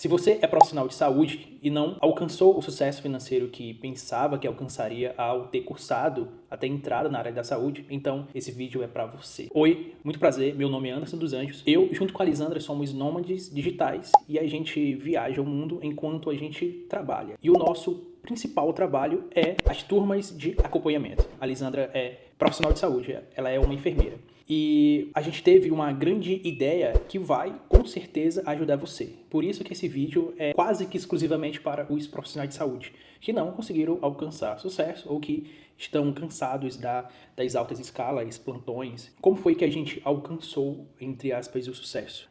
Se você é profissional de saúde e não alcançou o sucesso financeiro que pensava que alcançaria ao ter cursado até entrada na área da saúde, então esse vídeo é para você. Oi, muito prazer, meu nome é Anderson dos Anjos. Eu, junto com a Lisandra, somos nômades digitais e a gente viaja o mundo enquanto a gente trabalha. E o nosso principal trabalho é as turmas de acompanhamento. A Lisandra é profissional de saúde, ela é uma enfermeira. E a gente teve uma grande ideia que vai, com certeza, ajudar você. Por isso que esse vídeo é quase que exclusivamente para os profissionais de saúde que não conseguiram alcançar sucesso ou que estão cansados das altas escalas, plantões. Como foi que a gente alcançou, entre aspas, o sucesso?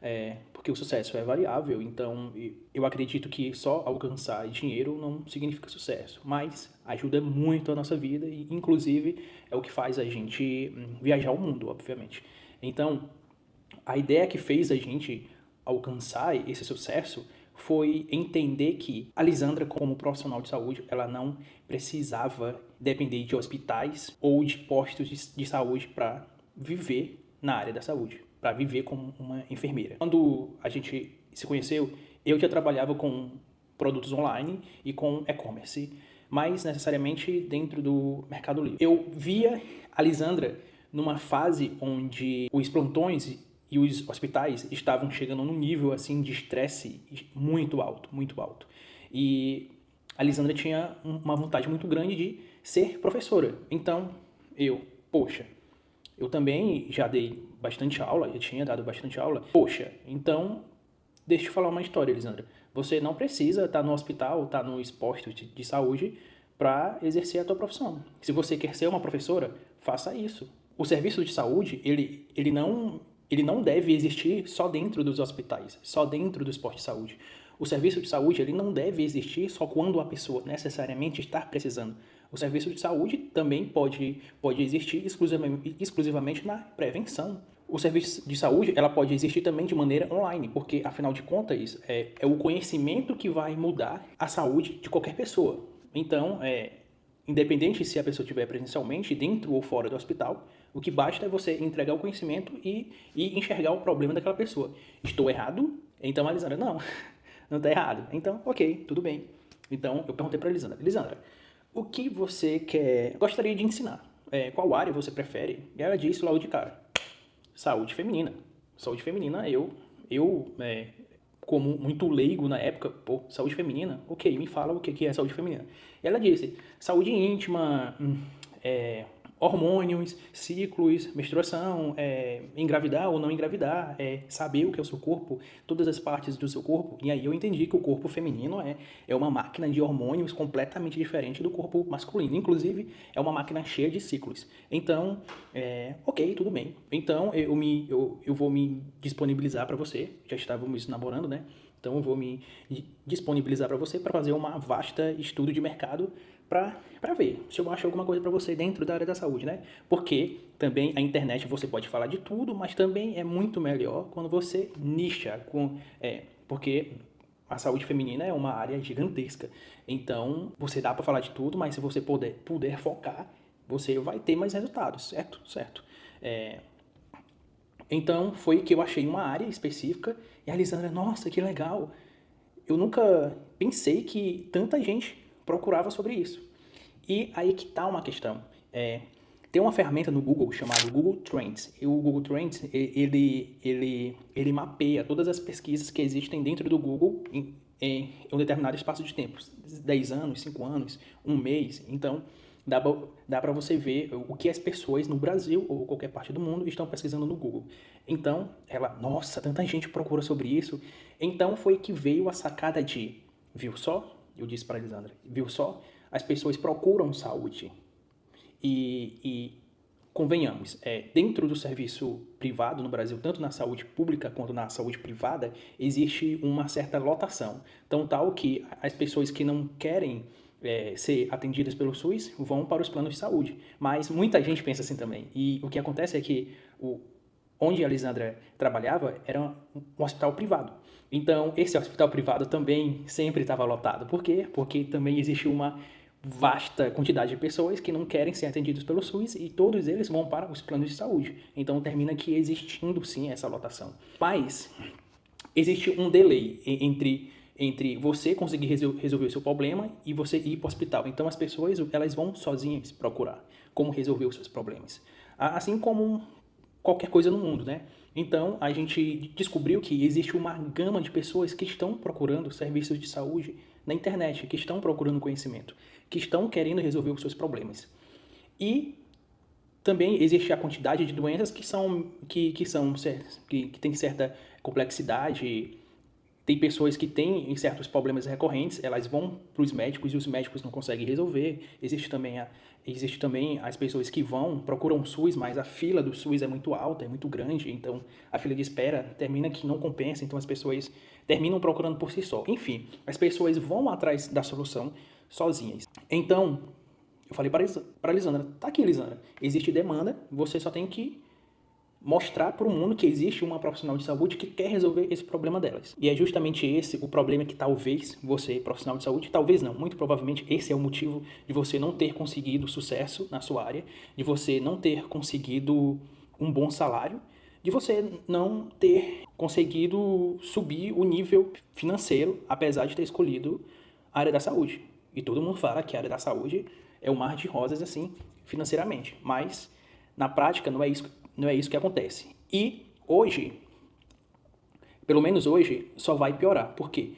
Porque o sucesso é variável, então eu acredito que só alcançar dinheiro não significa sucesso, mas ajuda muito a nossa vida e, inclusive, é o que faz a gente viajar o mundo, obviamente. Então, a ideia que fez a gente alcançar esse sucesso foi entender que a Lisandra, como profissional de saúde, ela não precisava depender de hospitais ou de postos de saúde para viver na área da saúde, para viver como uma enfermeira. Quando a gente se conheceu, eu já trabalhava com produtos online e com e-commerce, mas necessariamente dentro do Mercado Livre. Eu via a Lisandra numa fase onde os plantões e os hospitais estavam chegando num nível assim de estresse muito alto, muito alto. E a Lisandra tinha uma vontade muito grande de ser professora. Então, poxa, eu também já dei bastante aula, eu tinha dado bastante aula. Poxa, então, deixa eu te falar uma história, Lisandra. Você não precisa estar no hospital, estar nos postos de saúde para exercer a tua profissão. Se você quer ser uma professora, faça isso. O serviço de saúde, ele não deve existir só dentro dos hospitais, só dentro dos postos de saúde. O serviço de saúde ele não deve existir só quando a pessoa necessariamente está precisando. O serviço de saúde também pode existir exclusivamente na prevenção. O serviço de saúde ela pode existir também de maneira online, porque, afinal de contas, é o conhecimento que vai mudar a saúde de qualquer pessoa. Então, independente se a pessoa estiver presencialmente, dentro ou fora do hospital, o que basta é você entregar o conhecimento e enxergar o problema daquela pessoa. Estou errado? Então a Lisandra, não, não está errado. Então, ok, tudo bem. Então eu perguntei para a Lisandra, o que você gostaria de ensinar? Qual área você prefere? E ela disse logo de cara, saúde feminina. Saúde feminina, como muito leigo na época, saúde feminina? Ok, me fala o que é saúde feminina. E ela disse, saúde íntima, hormônios, ciclos, menstruação, engravidar ou não engravidar, saber o que é o seu corpo, todas as partes do seu corpo. E aí eu entendi que o corpo feminino é uma máquina de hormônios completamente diferente do corpo masculino. Inclusive, é uma máquina cheia de ciclos. Então, ok, tudo bem. Então, eu vou me disponibilizar para você. Já estávamos namorando, né? Então, eu vou me disponibilizar para você para fazer uma vasta estudo de mercado para ver se eu acho alguma coisa para você dentro da área da saúde, né? Porque também a internet você pode falar de tudo, mas também é muito melhor quando você nicha porque a saúde feminina é uma área gigantesca. Então, você dá para falar de tudo, mas se você puder focar, você vai ter mais resultados, certo? Certo. Então, foi que eu achei uma área específica e a Lisandra, nossa, que legal. Eu nunca pensei que tanta gente procurava sobre isso. E aí que tá uma questão. Tem uma ferramenta no Google chamada Google Trends. E o Google Trends, ele mapeia todas as pesquisas que existem dentro do Google em um determinado espaço de tempo. 10 anos, 5 anos, um mês. Então, dá para você ver o que as pessoas no Brasil ou qualquer parte do mundo estão pesquisando no Google. Então, nossa, tanta gente procura sobre isso. Então, foi que veio a sacada de, viu só? Eu disse para a Lisandra, viu só? As pessoas procuram saúde. E convenhamos, dentro do serviço privado no Brasil, tanto na saúde pública quanto na saúde privada, existe uma certa lotação. Então, tal que as pessoas que não querem ser atendidas pelo SUS vão para os planos de saúde. Mas muita gente pensa assim também. E o que acontece é que onde a Lisandra trabalhava era um hospital privado. Então, esse hospital privado também sempre estava lotado. Por quê? Porque também existe uma vasta quantidade de pessoas que não querem ser atendidos pelo SUS e todos eles vão para os planos de saúde. Então, termina que existindo, sim, essa lotação. Mas existe um delay entre você conseguir resolver o seu problema e você ir para o hospital. Então as pessoas, elas vão sozinhas procurar como resolver os seus problemas. Assim como qualquer coisa no mundo, né? Então a gente descobriu que existe uma gama de pessoas que estão procurando serviços de saúde na internet, que estão procurando conhecimento, que estão querendo resolver os seus problemas. E também existe a quantidade de doenças que têm certa complexidade. Tem pessoas que têm certos problemas recorrentes, elas vão para os médicos e os médicos não conseguem resolver. Existe também as pessoas que procuram o SUS, mas a fila do SUS é muito alta, é muito grande, então a fila de espera termina que não compensa, então as pessoas terminam procurando por si só. Enfim, as pessoas vão atrás da solução sozinhas. Então, eu falei para a Lisandra, tá aqui, Lisandra, existe demanda, você só tem que mostrar para o mundo que existe uma profissional de saúde que quer resolver esse problema delas. E é justamente esse o problema que talvez você, profissional de saúde, talvez não, muito provavelmente esse é o motivo de você não ter conseguido sucesso na sua área, de você não ter conseguido um bom salário, de você não ter conseguido subir o nível financeiro, apesar de ter escolhido a área da saúde. E todo mundo fala que a área da saúde é um mar de rosas, assim, financeiramente. Mas, na prática, não é isso que acontece. E hoje, pelo menos hoje, só vai piorar. Por quê?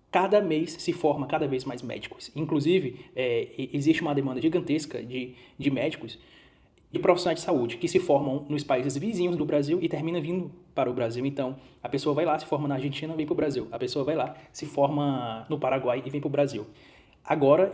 Cada mês se forma cada vez mais médicos. Inclusive, existe uma demanda gigantesca de médicos, de profissionais de saúde, que se formam nos países vizinhos do Brasil e termina vindo para o Brasil. Então, a pessoa vai lá, se forma na Argentina, vem para o Brasil. A pessoa vai lá, se forma no Paraguai e vem para o Brasil. Agora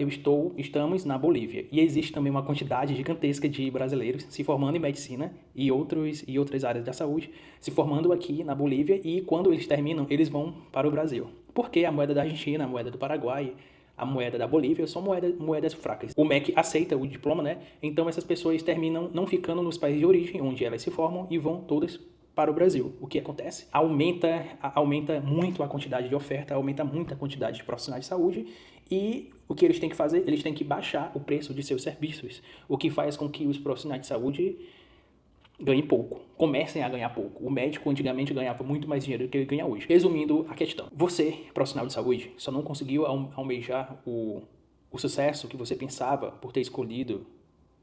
estamos na Bolívia e existe também uma quantidade gigantesca de brasileiros se formando em medicina e outras áreas da saúde, se formando aqui na Bolívia, e quando eles terminam, eles vão para o Brasil. Porque a moeda da Argentina, a moeda do Paraguai, a moeda da Bolívia são moedas fracas. O MEC aceita o diploma, né? Então essas pessoas terminam não ficando nos países de origem, onde elas se formam, e vão todas para o Brasil. O que acontece? Aumenta muito a quantidade de oferta, aumenta muito a quantidade de profissionais de saúde, e o que eles têm que fazer? Eles têm que baixar o preço de seus serviços, o que faz com que os profissionais de saúde ganhem pouco, comecem a ganhar pouco. O médico antigamente ganhava muito mais dinheiro do que ele ganha hoje. Resumindo a questão, você, profissional de saúde, só não conseguiu almejar o sucesso que você pensava por ter escolhido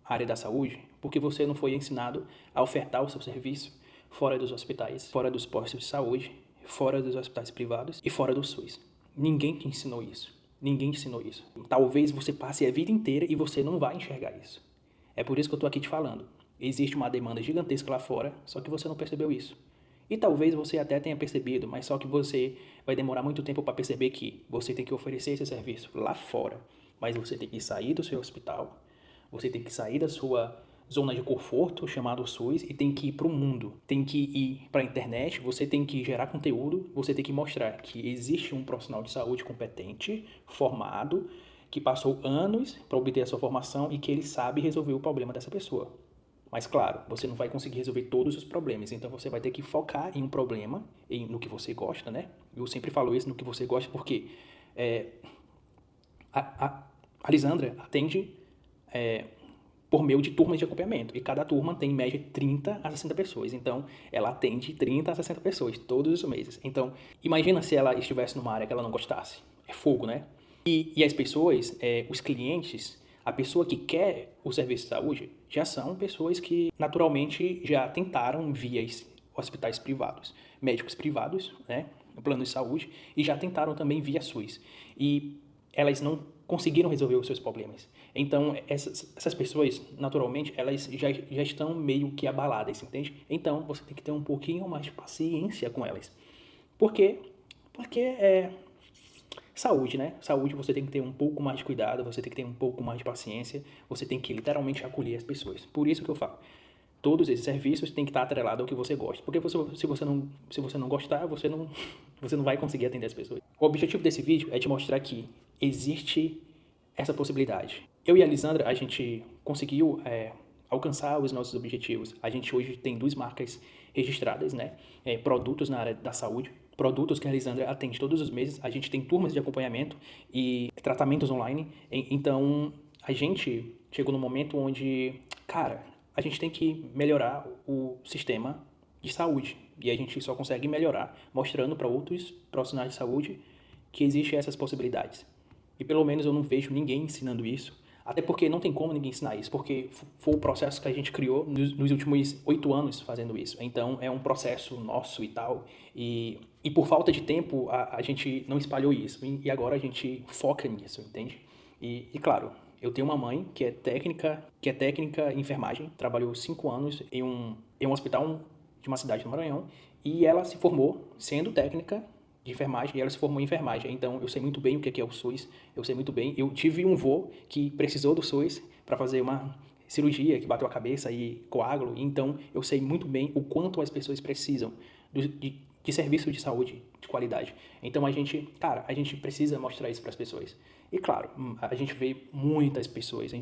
a área da saúde porque você não foi ensinado a ofertar o seu serviço fora dos hospitais, fora dos postos de saúde, fora dos hospitais privados e fora do SUS. Ninguém te ensinou isso. Ninguém te ensinou isso. Talvez você passe a vida inteira e você não vai enxergar isso. É por isso que eu estou aqui te falando. Existe uma demanda gigantesca lá fora, só que você não percebeu isso. E talvez você até tenha percebido, mas só que você vai demorar muito tempo para perceber que você tem que oferecer esse serviço lá fora. Mas você tem que sair do seu hospital, você tem que sair da sua zona de conforto, chamado SUS, e tem que ir para o mundo. Tem que ir para a internet, você tem que gerar conteúdo, você tem que mostrar que existe um profissional de saúde competente, formado, que passou anos para obter a sua formação e que ele sabe resolver o problema dessa pessoa. Mas, claro, você não vai conseguir resolver todos os problemas, então você vai ter que focar em um problema, no que você gosta, né? Eu sempre falo isso, no que você gosta, porque a Lisandra atende por meio de turmas de acompanhamento, e cada turma tem em média 30 a 60 pessoas, então ela atende 30 a 60 pessoas todos os meses. Então, imagina se ela estivesse numa área que ela não gostasse. É fogo, né? E as pessoas, os clientes, a pessoa que quer o serviço de saúde, já são pessoas que naturalmente já tentaram via hospitais privados, médicos privados, né, no plano de saúde, e já tentaram também via SUS. E elas não conseguiram resolver os seus problemas. Então, essas pessoas, naturalmente, elas já estão meio que abaladas, entende? Então, você tem que ter um pouquinho mais de paciência com elas. Por quê? Porque saúde, né? Saúde, você tem que ter um pouco mais de cuidado, você tem que ter um pouco mais de paciência, você tem que literalmente acolher as pessoas. Por isso que eu falo, todos esses serviços têm que estar atrelados ao que você gosta. Porque se você não gostar, você não vai conseguir atender as pessoas. O objetivo desse vídeo é te mostrar que existe essa possibilidade. Eu e a Lisandra, a gente conseguiu alcançar os nossos objetivos. A gente hoje tem 2 marcas registradas, né? Produtos na área da saúde, produtos que a Lisandra atende todos os meses. A gente tem turmas de acompanhamento e tratamentos online. Então, a gente chegou num momento onde, cara, a gente tem que melhorar o sistema de saúde. E a gente só consegue melhorar mostrando para outros profissionais de saúde que existem essas possibilidades. E pelo menos eu não vejo ninguém ensinando isso. Até porque não tem como ninguém ensinar isso, porque foi o processo que a gente criou nos últimos 8 anos fazendo isso. Então é um processo nosso e tal. E por falta de tempo a gente não espalhou isso. E agora a gente foca nisso, entende? E claro, eu tenho uma mãe que é técnica em enfermagem, trabalhou 5 anos em um hospital de uma cidade do Maranhão, e ela se formou sendo técnica de enfermagem, e ela se formou em enfermagem. Então eu sei muito bem o que é o SUS, eu sei muito bem. Eu tive um vô que precisou do SUS para fazer uma cirurgia, que bateu a cabeça e coágulo, então eu sei muito bem o quanto as pessoas precisam de serviço de saúde de qualidade. Então a gente precisa mostrar isso para as pessoas. E claro, a gente vê muitas pessoas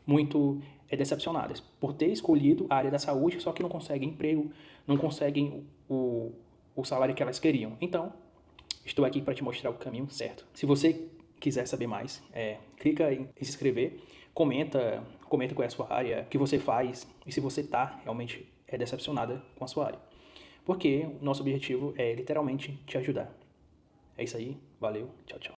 muito decepcionadas por ter escolhido a área da saúde, só que não conseguem emprego, não conseguem o salário que elas queriam. Então, estou aqui para te mostrar o caminho certo. Se você quiser saber mais, clica em se inscrever, comenta qual é a sua área, o que você faz e se você está realmente decepcionada com a sua área. Porque o nosso objetivo é literalmente te ajudar. É isso aí, valeu, tchau, tchau.